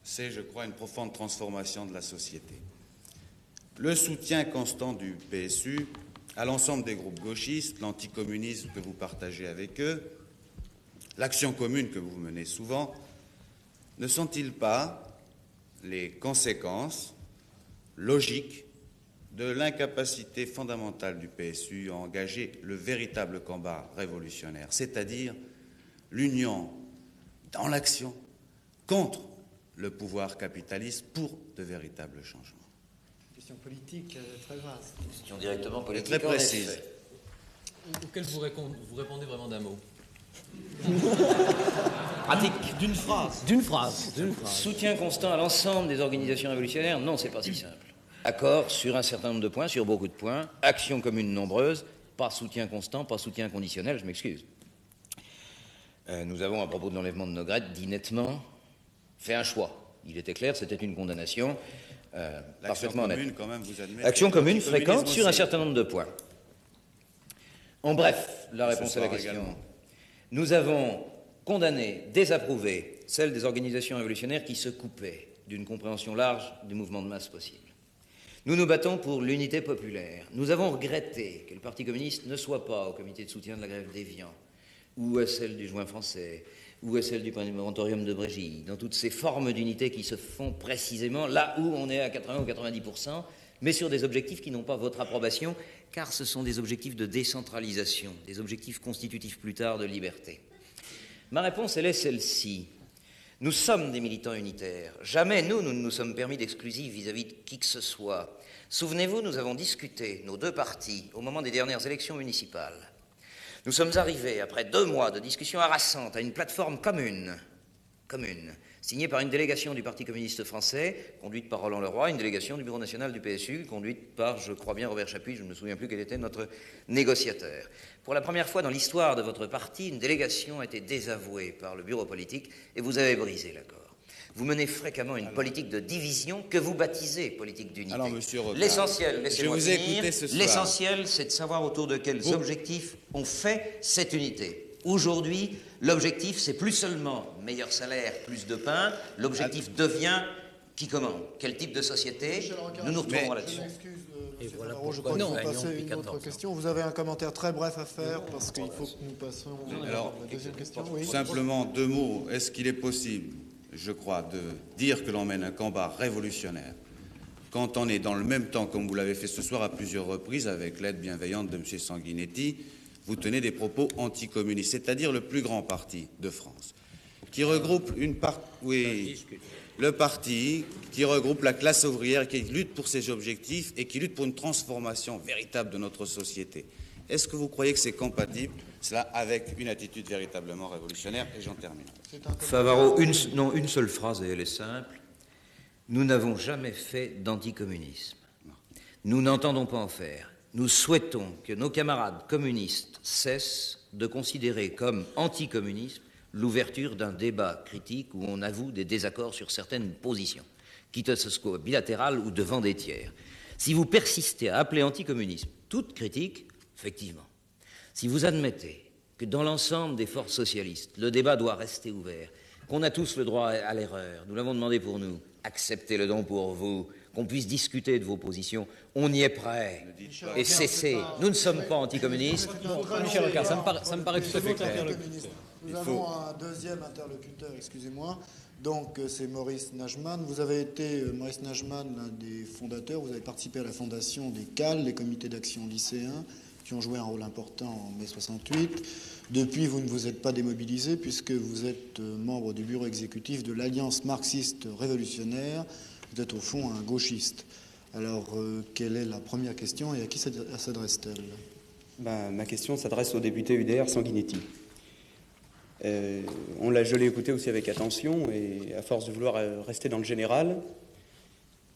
c'est, je crois, une profonde transformation de la société. Le soutien constant du PSU à l'ensemble des groupes gauchistes, l'anticommunisme que vous partagez avec eux, l'action commune que vous menez souvent, ne sont-ils pas les conséquences logiques de l'incapacité fondamentale du PSU à engager le véritable combat révolutionnaire, c'est-à-dire l'union dans l'action contre le pouvoir capitaliste pour de véritables changements? Question politique très vaste. Question directement politique. Très en précise. effet. Auquel vous répondez vraiment d'un mot. Pratique. D'une phrase. Soutien constant à l'ensemble des organisations révolutionnaires? Non, c'est pas si simple. Accord sur un certain nombre de points, sur beaucoup de points, actions communes nombreuses, pas soutien constant, pas soutien conditionnel, je m'excuse. Nous avons, à propos de l'enlèvement de Nogrette, dit nettement, fait un choix. Il était clair, c'était une condamnation. parfaitement honnête. Commune, quand même, vous admettez. Action commune L'anticommunisme fréquente sur un aussi. certain nombre de points. En bref, la réponse à la soir question. également. Nous avons condamné, désapprouvé celle des organisations révolutionnaires qui se coupaient d'une compréhension large du mouvement de masse possible. Nous nous battons pour l'unité populaire. Nous avons regretté que le Parti communiste ne soit pas au comité de soutien de la grève d'Évian, ou à celle du Joint français, ou à celle du prémontorium de Brégy, dans toutes ces formes d'unité qui se font précisément là où on est à 80 ou 90%, mais sur des objectifs qui n'ont pas votre approbation, car ce sont des objectifs de décentralisation, des objectifs constitutifs plus tard de liberté. Ma réponse, elle est celle-ci. Nous sommes des militants unitaires. Jamais nous ne nous sommes permis d'exclusif vis-à-vis de qui que ce soit. Souvenez-vous, nous avons discuté, nos deux partis, au moment des dernières élections municipales. Nous sommes arrivés, après 2 mois de discussions harassantes, à une plateforme commune, signée par une délégation du Parti communiste français, conduite par Roland Leroy, une délégation du Bureau national du PSU, conduite par, je crois bien, Robert Chapuis, je ne me souviens plus quel était notre négociateur. Pour la première fois dans l'histoire de votre parti, une délégation a été désavouée par le bureau politique et vous avez brisé l'accord. Vous menez fréquemment une politique de division que vous baptisez politique d'unité. Alors, monsieur Rocard, L'essentiel, laissez-moi je vous ai finir, écouté ce soir. l'essentiel, c'est de savoir autour de quels objectifs on fait cette unité. Aujourd'hui, l'objectif, c'est plus seulement meilleur salaire, plus de pain. L'objectif devient qui commande, quel type de société. Nous nous retrouvons là-dessus. Je m'excuse, Et monsieur voilà Favaro, je pourquoi crois qu'il nous faut gagnons passer à depuis une autre 14 ans. question. Vous avez un commentaire très bref à faire parce qu'il faut que nous passions Alors, à la deuxième question. Oui. Simplement 2 mots. Est-ce qu'il est possible, je crois, de dire que l'on mène un combat révolutionnaire quand on est dans le même temps, comme vous l'avez fait ce soir à plusieurs reprises, avec l'aide bienveillante de M. Sanguinetti, vous tenez des propos anticommunistes, c'est-à-dire le plus grand parti de France, qui regroupe le parti qui regroupe la classe ouvrière, qui lutte pour ses objectifs et qui lutte pour une transformation véritable de notre société. Est-ce que vous croyez que c'est compatible, cela, avec une attitude véritablement révolutionnaire? Et j'en termine. Favaro, une seule phrase et elle est simple. Nous n'avons jamais fait d'anticommunisme. Nous n'entendons pas en faire. Nous souhaitons que nos camarades communistes cessent de considérer comme anticommunisme l'ouverture d'un débat critique où on avoue des désaccords sur certaines positions, quitte à ce soit bilatéral ou devant des tiers. Si vous persistez à appeler anticommunisme toute critique, effectivement, si vous admettez que dans l'ensemble des forces socialistes, le débat doit rester ouvert, qu'on a tous le droit à l'erreur, nous l'avons demandé pour nous, acceptez-le donc pour vous, qu'on puisse discuter de vos positions, on y est prêt. Et cessez. Nous ne sommes pas anticommunistes. Michel Rocard, ça me paraît tout à fait clair. Nous avons un deuxième interlocuteur, excusez-moi. Donc, c'est Maurice Najman. Vous avez été, Maurice Najman, l'un des fondateurs. Vous avez participé à la fondation des CAL, les comités d'action lycéens, qui ont joué un rôle important en mai 68. Depuis, vous ne vous êtes pas démobilisé puisque vous êtes membre du bureau exécutif de l'Alliance marxiste révolutionnaire. Vous êtes au fond un gauchiste. Alors, quelle est la première question et à qui s'adresse-t-elle? Ma question s'adresse au député UDR Sanguinetti. Je l'ai écouté aussi avec attention et à force de vouloir rester dans le général,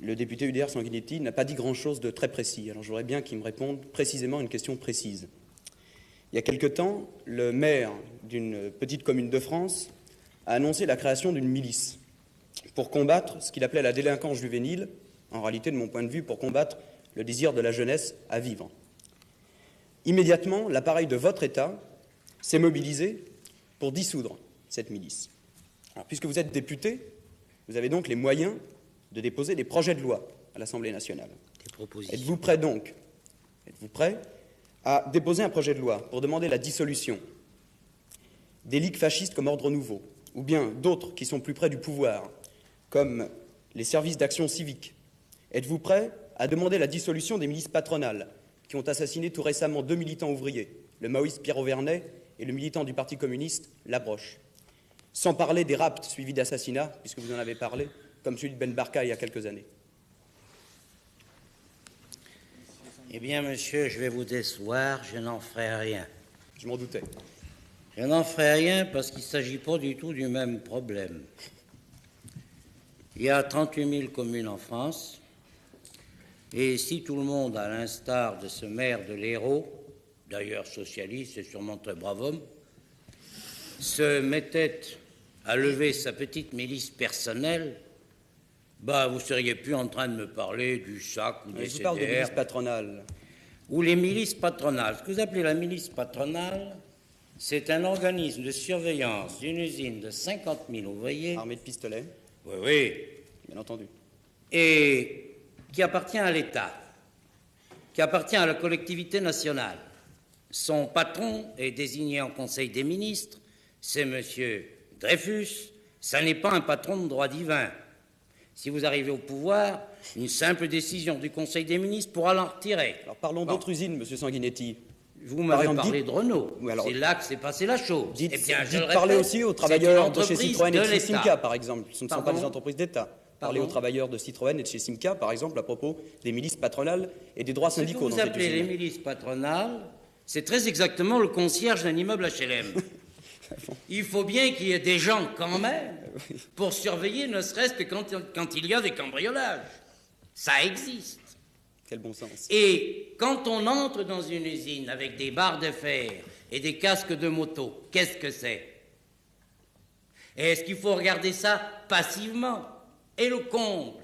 le député UDR Sanguinetti n'a pas dit grand-chose de très précis. Alors je voudrais bien qu'il me réponde précisément à une question précise. Il y a quelque temps, le maire d'une petite commune de France a annoncé la création d'une milice pour combattre ce qu'il appelait la délinquance juvénile, en réalité, de mon point de vue, pour combattre le désir de la jeunesse à vivre. Immédiatement, l'appareil de votre État s'est mobilisé pour dissoudre cette milice. Alors, puisque vous êtes député, vous avez donc les moyens de déposer des projets de loi à l'Assemblée nationale. Êtes-vous prêt à déposer un projet de loi pour demander la dissolution des ligues fascistes comme Ordre Nouveau, ou bien d'autres qui sont plus près du pouvoir, comme les services d'action civique? Êtes-vous prêt à demander la dissolution des milices patronales qui ont assassiné tout récemment 2 militants ouvriers, le maoïste Pierre Auvernais et le militant du Parti communiste Labroche? Sans parler des rapts suivis d'assassinats, puisque vous en avez parlé, comme celui de Ben Barka il y a quelques années. Eh bien, monsieur, je vais vous décevoir, je n'en ferai rien. Je m'en doutais. Je n'en ferai rien parce qu'il ne s'agit pas du tout du même problème. Il y a 38 000 communes en France, et si tout le monde, à l'instar de ce maire de l'Hérault, d'ailleurs socialiste et sûrement très brave homme, se mettait à lever sa petite milice personnelle, Bah, vous seriez plus en train de me parler du SAC ou des Je vous parle de CDR. milice patronale. Ou les milices patronales. Ce que vous appelez la milice patronale, c'est un organisme de surveillance d'une usine de 50 000 ouvriers. Armée de pistolets, Oui, oui. bien entendu. Et qui appartient à l'État, qui appartient à la collectivité nationale. Son patron est désigné en Conseil des ministres, c'est M. Dreyfus. Ça n'est pas un patron de droit divin. Si vous arrivez au pouvoir, une simple décision du Conseil des ministres pourra l'en retirer. Alors parlons Bon. d'autres usines, Monsieur Sanguinetti. Vous m'avez exemple, parlé dites- de Renault. Oui, alors- C'est là que s'est passée la chose. Dites, Eh bien, je dites le parler répète, aussi aux c'est travailleurs une de chez entreprise Citroën et de chez l'État. Simca, par exemple. Ce ne sont pas Pardon des entreprises d'État. Parlez Pardon aux travailleurs de Citroën et de chez Simca, par exemple, à propos des milices patronales et des droits Ce que syndicaux vous dans cette appelez les usine. milices patronales, c'est très exactement le concierge d'un immeuble HLM. Il faut bien qu'il y ait des gens quand même pour surveiller, ne serait-ce que quand il y a des cambriolages. Ça existe. Quel bon sens. Et quand on entre dans une usine avec des barres de fer et des casques de moto, qu'est-ce que c'est? Et est-ce qu'il faut regarder ça passivement? Et le comble,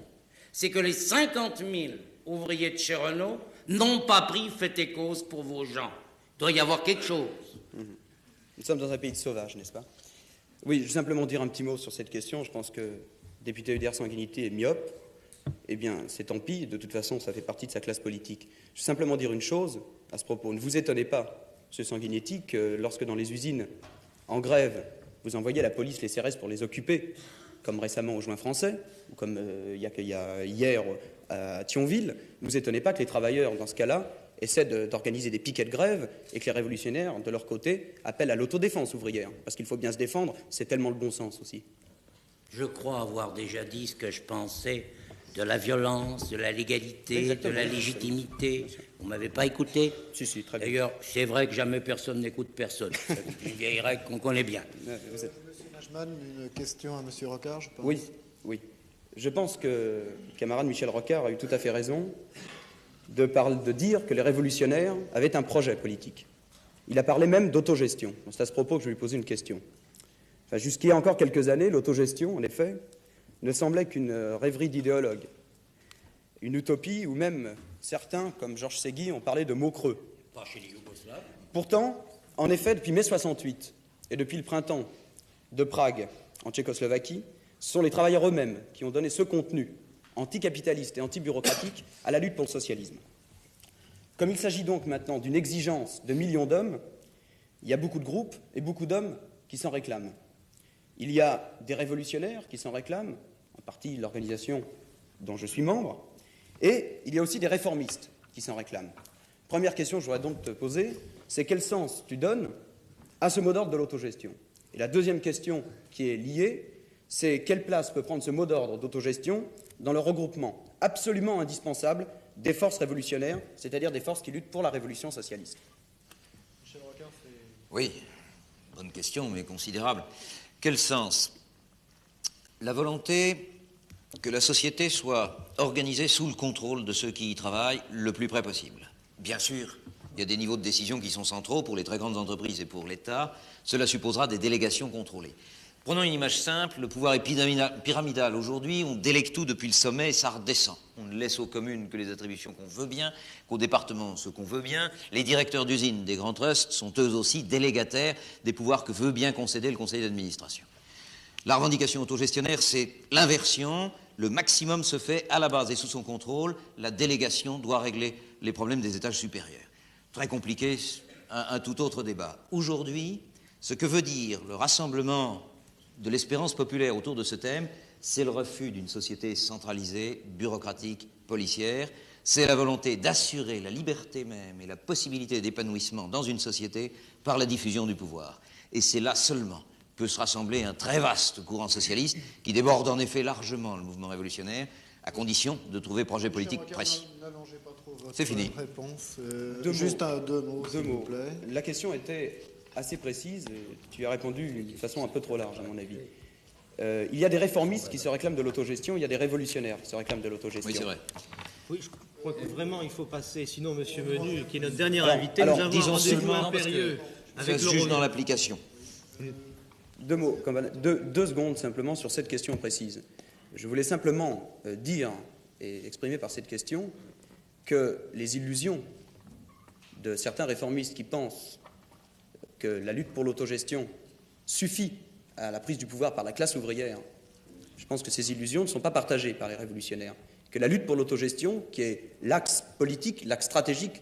c'est que les 50 000 ouvriers de chez Renault n'ont pas pris fait et cause pour vos gens. Il doit y avoir quelque chose. Nous sommes dans un pays de sauvages, n'est-ce pas? Oui, je veux simplement dire un petit mot sur cette question. Je pense que le député UDR Sanguinetti est myope. Eh bien, c'est tant pis. De toute façon, ça fait partie de sa classe politique. Je veux simplement dire une chose à ce propos. Ne vous étonnez pas, M. Sanguinetti, que lorsque dans les usines en grève, vous envoyez la police, les CRS pour les occuper, comme récemment au Joint français, ou comme il y a hier à Thionville, ne vous étonnez pas que les travailleurs, dans ce cas-là, essaient d'organiser des piquets de grève et que les révolutionnaires, de leur côté, appellent à l'autodéfense ouvrière. Parce qu'il faut bien se défendre, c'est tellement le bon sens aussi. Je crois avoir déjà dit ce que je pensais de la violence, de la légalité, Exactement. de la légitimité. Vous ne m'avez pas écouté? Si, très bien. D'ailleurs, c'est vrai que jamais personne n'écoute personne. C'est une vieille règle qu'on connaît bien. Vous êtes- Monsieur Najman, une question à Monsieur Rocard, je pense. Oui, oui. Je pense que le camarade Michel Rocard a eu tout à fait raison de dire que les révolutionnaires avaient un projet politique. Il a parlé même d'autogestion. C'est à ce propos que je vais lui poser une question. Enfin, jusqu'il y a encore quelques années, l'autogestion, en effet, ne semblait qu'une rêverie d'idéologue, une utopie où même certains, comme Georges Segui, ont parlé de mots creux. Pas chez les Yougoslaves. Pourtant, en effet, depuis mai 68 et depuis le printemps de Prague, en Tchécoslovaquie, ce sont les travailleurs eux-mêmes qui ont donné ce contenu anticapitaliste et antibureaucratique à la lutte pour le socialisme. Comme il s'agit donc maintenant d'une exigence de millions d'hommes, il y a beaucoup de groupes et beaucoup d'hommes qui s'en réclament. Il y a des révolutionnaires qui s'en réclament, en partie l'organisation dont je suis membre, et il y a aussi des réformistes qui s'en réclament. Première question que je voudrais donc te poser, c'est quel sens tu donnes à ce mot d'ordre de l'autogestion? Et la deuxième question qui est liée, c'est quelle place peut prendre ce mot d'ordre d'autogestion dans le regroupement absolument indispensable des forces révolutionnaires, c'est-à-dire des forces qui luttent pour la révolution socialiste? Oui, bonne question, mais considérable. Quel sens? La volonté que la société soit organisée sous le contrôle de ceux qui y travaillent le plus près possible. Bien sûr, il y a des niveaux de décision qui sont centraux pour les très grandes entreprises et pour l'État. Cela supposera des délégations contrôlées. Prenons une image simple, le pouvoir est pyramidal. Aujourd'hui, on délègue tout depuis le sommet et ça redescend. On ne laisse aux communes que les attributions qu'on veut bien, qu'aux départements ce qu'on veut bien. Les directeurs d'usines des grands trusts sont eux aussi délégataires des pouvoirs que veut bien concéder le conseil d'administration. La revendication autogestionnaire, c'est l'inversion. Le maximum se fait à la base et sous son contrôle. La délégation doit régler les problèmes des étages supérieurs. Très compliqué, un tout autre débat. Aujourd'hui, ce que veut dire le rassemblement de l'espérance populaire autour de ce thème, c'est le refus d'une société centralisée, bureaucratique, policière. C'est la volonté d'assurer la liberté même et la possibilité d'épanouissement dans une société par la diffusion du pouvoir. Et c'est là seulement peut se rassembler un très vaste courant socialiste qui déborde en effet largement le mouvement révolutionnaire, à condition de trouver projet politique précis. N'allongez pas trop votre C'est fini. réponse. Juste deux mots, s'il vous plaît. La question était assez précise et tu as répondu de façon un peu trop large, à mon avis. Il y a des réformistes qui se réclament de l'autogestion, il y a des révolutionnaires qui se réclament de l'autogestion. Oui, c'est vrai. Oui, je crois que vraiment il faut passer, sinon Monsieur Menu, qui est notre dernier Alors, invité, alors, nous avons disons un rendez-vous seulement, parce impérieux Ça avec se le juge Rhône. dans l'application. Deux mots, deux secondes simplement sur cette question précise. Je voulais simplement dire et exprimer par cette question que les illusions de certains réformistes qui pensent que la lutte pour l'autogestion suffit à la prise du pouvoir par la classe ouvrière, je pense que ces illusions ne sont pas partagées par les révolutionnaires. Que la lutte pour l'autogestion, qui est l'axe politique, l'axe stratégique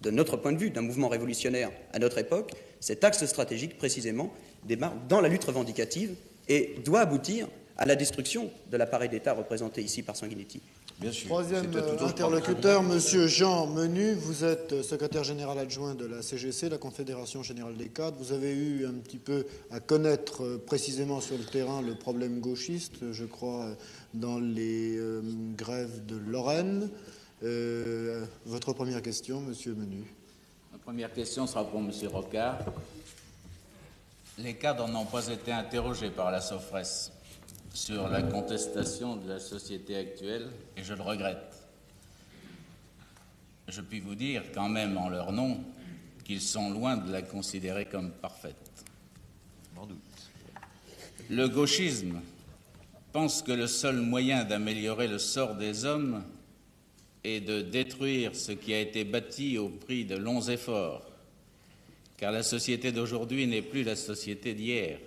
de notre point de vue, d'un mouvement révolutionnaire à notre époque, cet axe stratégique, précisément, démarre dans la lutte revendicative et doit aboutir à la destruction de l'appareil d'État représenté ici par Sanguinetti. Bien sûr. Troisième interlocuteur, Monsieur Jean Menu, vous êtes secrétaire général adjoint de la CGC, la Confédération Générale des Cadres. Vous avez eu un petit peu à connaître précisément sur le terrain le problème gauchiste, je crois, dans les grèves de Lorraine. Votre première question, Monsieur Menu. Ma première question sera pour Monsieur Rocard. Les cadres n'ont pas été interrogés par la Sofres sur la contestation de la société actuelle, et je le regrette. Je puis vous dire quand même en leur nom qu'ils sont loin de la considérer comme parfaite. Sans doute. Le gauchisme pense que le seul moyen d'améliorer le sort des hommes est de détruire ce qui a été bâti au prix de longs efforts, car la société d'aujourd'hui n'est plus la société d'hier.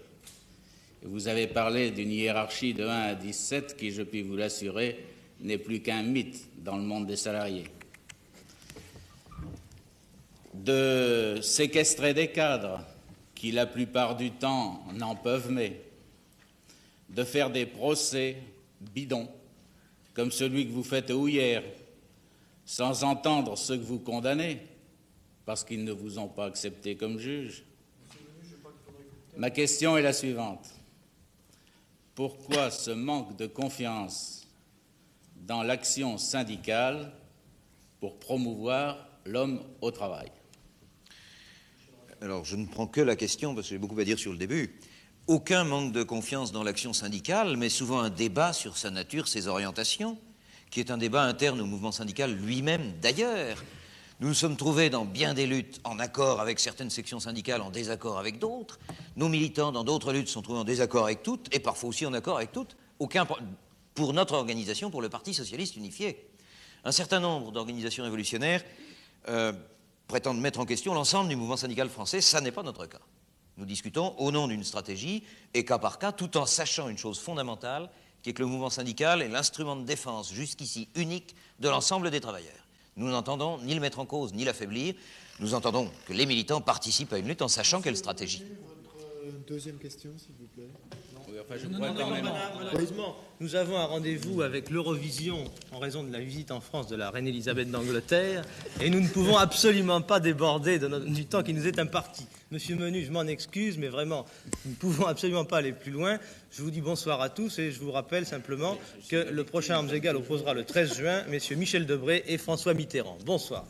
Vous avez parlé d'une hiérarchie de 1 à 17 qui, je puis vous l'assurer, n'est plus qu'un mythe dans le monde des salariés. De séquestrer des cadres qui, la plupart du temps, n'en peuvent mais, de faire des procès bidons, comme celui que vous faites aux Houillères, sans entendre ceux que vous condamnez, parce qu'ils ne vous ont pas accepté comme juge. Ma question est la suivante. Pourquoi ce manque de confiance dans l'action syndicale pour promouvoir l'homme au travail? Alors, je ne prends que la question, parce que j'ai beaucoup à dire sur le début. Aucun manque de confiance dans l'action syndicale, mais souvent un débat sur sa nature, ses orientations, qui est un débat interne au mouvement syndical lui-même. D'ailleurs, nous nous sommes trouvés dans bien des luttes en accord avec certaines sections syndicales, en désaccord avec d'autres. Nos militants, dans d'autres luttes, se sont trouvés en désaccord avec toutes, et parfois aussi en accord avec toutes. Aucun pour notre organisation, pour le Parti socialiste unifié. Un certain nombre d'organisations révolutionnaires prétendent mettre en question l'ensemble du mouvement syndical français. Ça n'est pas notre cas. Nous discutons au nom d'une stratégie, et cas par cas, tout en sachant une chose fondamentale, qui est que le mouvement syndical est l'instrument de défense jusqu'ici unique de l'ensemble des travailleurs. Nous n'entendons ni le mettre en cause, ni l'affaiblir. Nous entendons que les militants participent à une lutte en sachant quelle stratégie. Votre deuxième question, s'il vous plaît. Malheureusement, nous avons un rendez-vous avec l'Eurovision en raison de la visite en France de la reine Elisabeth d'Angleterre et nous ne pouvons absolument pas déborder du temps qui nous est imparti. Monsieur Menu, je m'en excuse, mais vraiment, nous ne pouvons absolument pas aller plus loin. Je vous dis bonsoir à tous et je vous rappelle simplement que le prochain Armes égales opposera le 13 juin messieurs Michel Debré et François Mitterrand. Bonsoir.